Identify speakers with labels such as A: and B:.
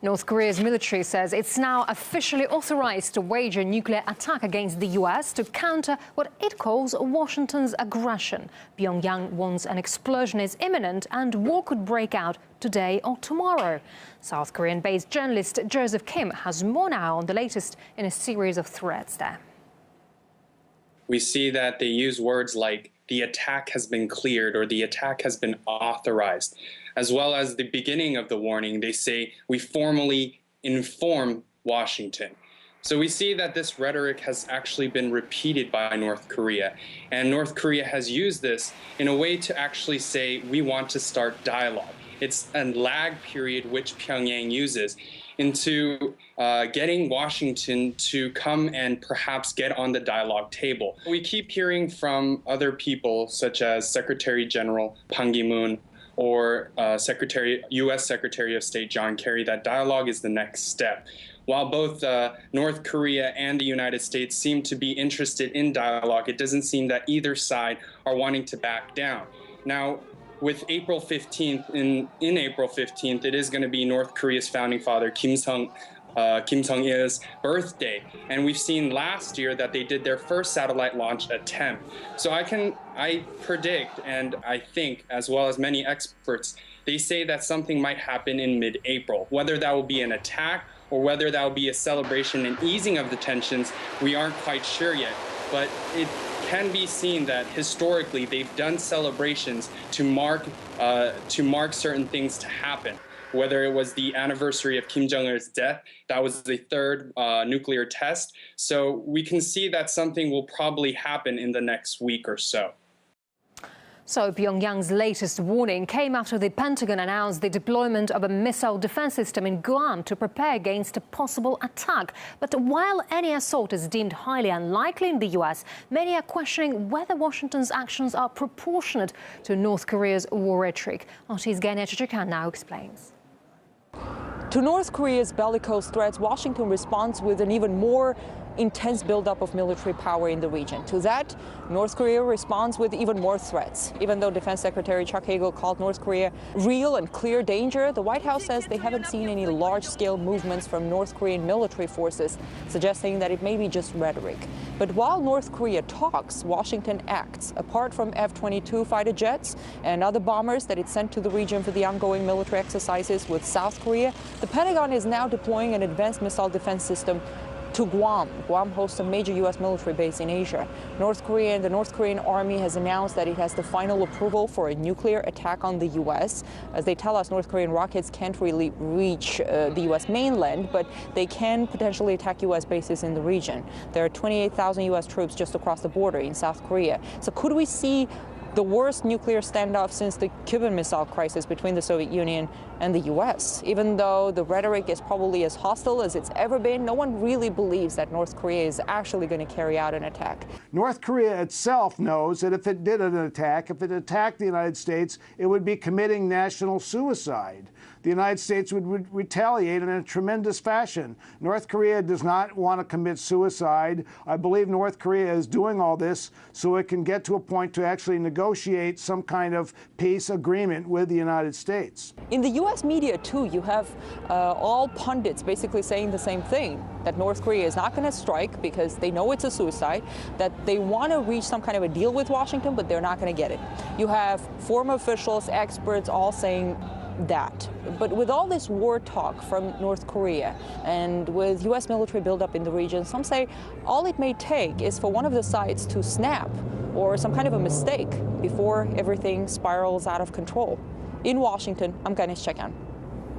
A: North Korea's military says it's now officially authorized to wage a nuclear attack against the U.S. to counter what it calls Washington's aggression. Pyongyang warns an explosion is imminent and war could break out today or tomorrow. South Korean-based journalist Joseph Kim has more now on the latest in a series of threats there.
B: We see that they use words like the attack has been cleared or the attack has been authorized. As well as the beginning of the warning, they say we formally inform Washington. So we see that this rhetoric has actually been repeated by North Korea. And North Korea has used this in a way to actually say we want to start dialogue. It's a lag period which Pyongyang uses into getting Washington to come and perhaps get on the dialogue table. We keep hearing from other people such as Secretary General Pan Ki-moon or U.S. Secretary of State John Kerry that dialogue is the next step. While both North Korea and the United States seem to be interested in dialogue, it doesn't seem that either side are wanting to back down. Now, with April 15th, in April 15th, it is going to be North Korea's founding father, Kim Seong-il's birthday. And we've seen last year that they did their first satellite launch attempt. So I predict, and I think, as well as many experts, they say that something might happen in mid-April. Whether that will be an attack or whether that will be a celebration and easing of the tensions, we aren't quite sure yet. But it can be seen that historically they've done celebrations to mark certain things to happen. Whether it was the anniversary of Kim Jong-il's death, that was the third nuclear test. So we can see that something will probably happen in the next week or so.
A: So Pyongyang's latest warning came after the Pentagon announced the deployment of a missile defense system in Guam to prepare against a possible attack. But while any assault is deemed highly unlikely in the U.S., many are questioning whether Washington's actions are proportionate to North Korea's war rhetoric. RT's Gania Chichikan now explains.
C: To North Korea's bellicose threats, Washington responds with an even more intense buildup of military power in the region. To that, North Korea responds with even more threats. Even though Defense Secretary Chuck Hagel called North Korea real and clear danger, the White House says they haven't seen any large-scale movements from North Korean military forces, suggesting that it may be just rhetoric. But while North Korea talks, Washington acts. Apart from F-22 fighter jets and other bombers that it sent to the region for the ongoing military exercises with South Korea, the Pentagon is now deploying an advanced missile defense system to Guam. Guam hosts a major U.S. military base in Asia. The North Korean army has announced that it has the final approval for a nuclear attack on the U.S. As they tell us, North Korean rockets can't really reach the U.S. mainland, but they can potentially attack U.S. bases in the region. There are 28,000 U.S. troops just across the border in South Korea. So could we see the worst nuclear standoff since the Cuban Missile Crisis between the Soviet Union and the U.S. Even though the rhetoric is probably as hostile as it's ever been, no one really believes that North Korea is actually going to carry out an attack.
D: North Korea itself knows that if it did an attack, if it attacked the United States, it would be committing national suicide. The United States would retaliate in a tremendous fashion. North Korea does not want to commit suicide. I believe North Korea is doing all this so it can get to a point to actually negotiate some kind of peace agreement with the United States.
C: In the U.S. media, too, you have all pundits basically saying the same thing, that North Korea is not going to strike because they know it's a suicide, that they want to reach some kind of a deal with Washington, but they're not going to get it. You have former officials, experts all saying that. But with all this war talk from North Korea and with U.S. military buildup in the region, some say all it may take is for one of the sides to snap or some kind of a mistake before everything spirals out of control. In Washington, I'm Ganesh Chekyan.